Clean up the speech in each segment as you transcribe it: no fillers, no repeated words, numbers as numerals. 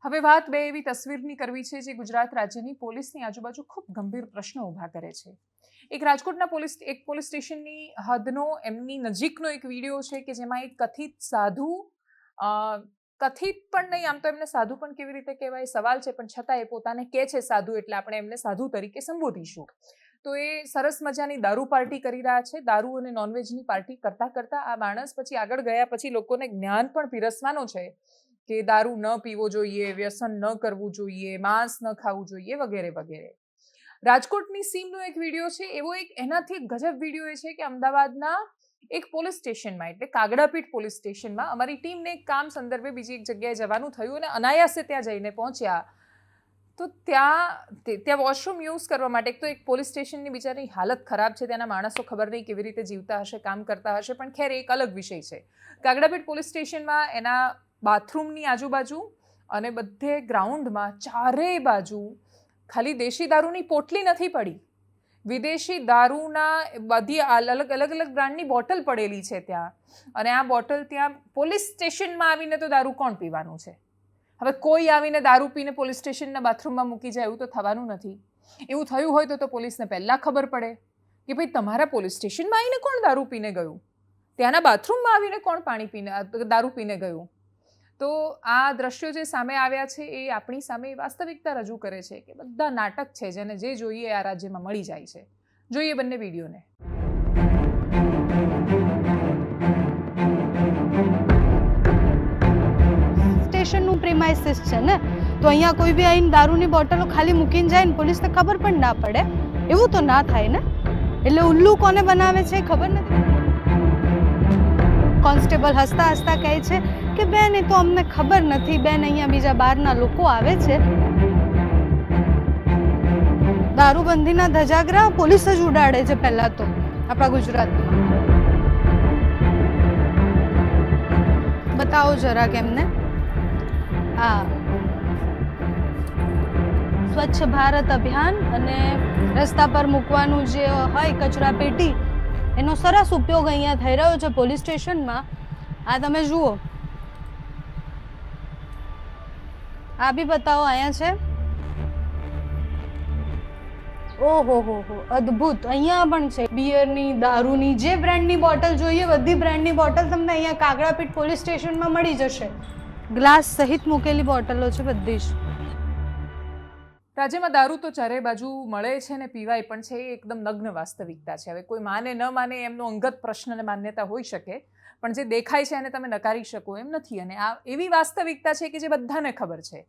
હવે વાત બે એવી તસવીરની કરવી છે જે ગુજરાત રાજ્યની પોલીસની આજુબાજુ ખૂબ ગંભીર પ્રશ્નો ઊભા કરે છે. એક રાજકોટના પોલીસ સ્ટેશનની હદનો એમની નજીકનો એક વિડીયો છે કે જેમાં એક કથિત સાધુ, કથિત પણ નહીં, આમ તો એમને સાધુ પણ કેવી રીતે કહેવાય સવાલ છે, પણ છતાં એ પોતાને કહે છે સાધુ, એટલે આપણે એમને સાધુ તરીકે સંબોધીશું. તો એ સરસ મજાની દારૂ પાર્ટી કરી રહ્યા છે. દારૂ અને નોનવેજની પાર્ટી કરતાં કરતાં આ માણસ પછી આગળ ગયા પછી લોકોને જ્ઞાન પણ પીરસવાનો છે કે દારૂ ન પીવો જોઈએ, વ્યસન ન કરવું જોઈએ, માંસ ન ખાવું જોઈએ, વગેરે વગેરે. રાજકોટની સીમનો એક વિડીયો છે, એવો એક એનાથી એક ગજબ વિડીયો એ છે કે અમદાવાદના એક પોલીસ સ્ટેશનમાં, એટલે કાગડાપીઠ પોલીસ સ્ટેશનમાં અમારી ટીમને એક કામ સંદર્ભે બીજી એક જગ્યાએ જવાનું થયું અને અનાયાસે ત્યાં જઈને પહોંચ્યા. તો ત્યાં વોશરૂમ યુઝ કરવા માટે તો એક પોલીસ સ્ટેશનની બિચારી હાલત ખરાબ છે, ત્યાંના માણસો ખબર નહીં કેવી રીતે જીવતા હશે, કામ કરતા હશે, પણ ખેર એક અલગ વિષય છે. કાગડાપીઠ પોલીસ સ્ટેશનમાં એના બાથરૂમની આજુબાજુ અને બધે ગ્રાઉન્ડમાં ચારેય બાજુ ખાલી દેશી દારૂની પોટલી નથી પડી, વિદેશી દારૂના બધી અલગ અલગ બ્રાન્ડની બોટલ પડેલી છે ત્યાં. અને આ બોટલ ત્યાં પોલીસ સ્ટેશનમાં આવીને તો દારૂ કોણ પીવાનું છે? હવે કોઈ આવીને દારૂ પીને પોલીસ સ્ટેશનના બાથરૂમમાં મૂકી જાય એવું તો થવાનું નથી. એવું થયું હોય તો પોલીસને પહેલાં ખબર પડે કે ભાઈ તમારા પોલીસ સ્ટેશનમાં આવીને કોણ દારૂ પીને ગયું, ત્યાંના બાથરૂમમાં આવીને કોણ દારૂ પીને ગયું. તો આ દ્રશ્યો જે સામે આવ્યા છે એ આપણી સામે વાસ્તવિકતા રજૂ કરે છે કે બધા નાટક છે, જેને જે જોઈએ આ રાજ્યમાં મળી જાય છે. જોઈએ બંને વિડીયોને. સ્ટેશનનું પ્રીમાઇસિસ છે ને, તો અહીંયા કોઈ બી આવીને દારૂની બોટલો ખાલી મૂકીને જાય ને પોલીસને ખબર પણ ના પડે, એવું તો ના થાય ને. એટલે ઉલ્લુ કોને બનાવે છે ખબર નથી. કોન્સ્ટેબલ હસતા હસતા કહે છે કે બેન એ તો અમને ખબર નથી બેન, અહીંયા બીજા બહારના લોકો આવે છે. દારૂબંધીના ધજાગરા પોલીસ જ ઉડાડે છે પહેલા તો આપણા ગુજરાતમાં. બતાવો જરાક એમને. હા, સ્વચ્છ ભારત અભિયાન અને રસ્તા પર મૂકવાનું જે હોય કચરા પેટી, એનો સરસ ઉપયોગ અહીંયા થઈ રહ્યો છે પોલીસ સ્ટેશનમાં. આ તમે જુઓ, આ બી બતાવો અહીંયા છે. ઓહો હો હો, અદ્ભુત. અહીંયા પણ છે બિયરની, દારૂની, જે બ્રાન્ડની બોટલ જોઈએ બધી બ્રાન્ડની બોટલ તમને અહીંયા કાગડાપીઠ પોલીસ સ્ટેશનમાં મળી જશે. ગ્લાસ સહિત મૂકેલી બોટલો છે બધી જ. રાજ્યમાં દારૂ તો ચારે બાજુ મળે છે ને પીવાય પણ છે, એ એકદમ નગ્ન વાસ્તવિકતા છે. હવે કોઈ માને ન માને એમનો અંગત પ્રશ્ન અને માન્યતા હોઈ શકે, પણ જે દેખાય છે એને તમે નકારી શકો એમ નથી. અને આ એવી વાસ્તવિકતા છે કે જે બધાને ખબર છે.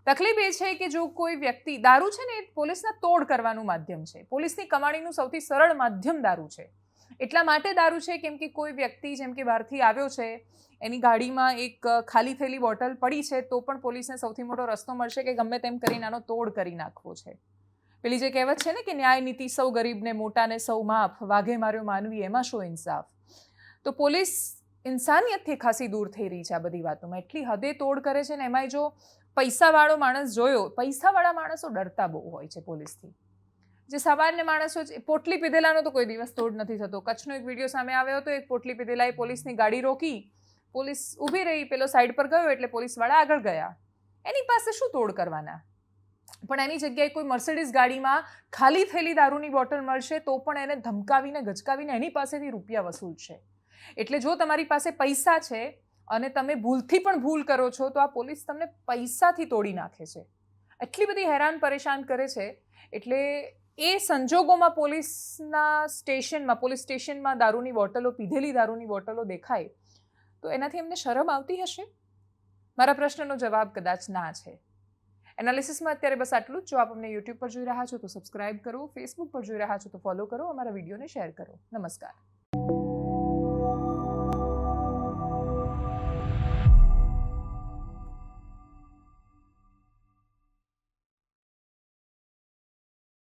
તકલીફ એ છે કે જો કોઈ વ્યક્તિ, દારૂ છે ને એ પોલીસના તોડ કરવાનું માધ્યમ છે, પોલીસની કમાણીનું સૌથી સરળ માધ્યમ દારૂ છે. એટલા માટે દારૂ છે કેમ કે કોઈ વ્યક્તિ જેમ કે બહારથી આવ્યો છે, એની ગાડીમાં એક ખાલી થયેલી બોટલ પડી છે, તો પણ પોલીસને સૌથી મોટો રસ્તો મળશે કે ગમે તેમ કરીને આનો તોડ કરી નાખવો છે. પેલી જે કહેવત છે ને કે ન્યાય નીતિ સૌ ગરીબને, મોટાને સૌ માફ, વાઘે માર્યો માનવી એમાં શો ઇન્સાફ. તો પોલીસ ઇન્સાનિયતથી ખાસી દૂર થઈ રહી છે આ બધી વાતોમાં. એટલી હદે તોડ કરે છે ને એમાંય જો પૈસાવાળો માણસ જોયો, પૈસાવાળા માણસો ડરતા બહુ હોય છે પોલીસથી. જે સામાન્ય માણસો પોટલી પીધેલાનો તો કોઈ દિવસ તોડ નથી થતો. કચ્છનો એક વિડીયો સામે આવ્યો હતો, એક પોટલી પીધેલાએ પોલીસની ગાડી રોકી, પોલીસ ઊભી રહી, પેલો સાઈડ પર ગયો એટલે પોલીસવાળા આગળ ગયા. એની પાસે શું તોડ કરવાના? પણ એની જગ્યાએ કોઈ મર્સિડીઝ ગાડીમાં ખાલી થયેલી દારૂની બોટલ મળશે તો પણ એને ધમકાવીને ગચકાવીને એની પાસેથી રૂપિયા વસૂલશે. એટલે જો તમારી પાસે પૈસા છે અને તમે ભૂલથી પણ ભૂલ કરો છો તો આ પોલીસ તમને પૈસાથી તોડી નાખે છે. એટલી બધી હેરાન પરેશાન કરે છે. એટલે એ સંજોગોમાં પોલીસ સ્ટેશનમાં દારૂની બોટલો, પીધેલી દારૂની બોટલો દેખાય તો એનાથી એમને શરમ આવતી હશે? મારા પ્રશ્નનો જવાબ કદાચ ના છે. એનાલિસિસમાં અત્યારે બસ આટલું જ. જો આપ અમને યુટ્યુબ પર જોઈ રહ્યા છો તો સબસ્ક્રાઇબ કરો, ફેસબુક પર જોઈ રહ્યા છો તો ફોલો કરો, અમારા વિડીયોને શેર કરો. નમસ્કાર.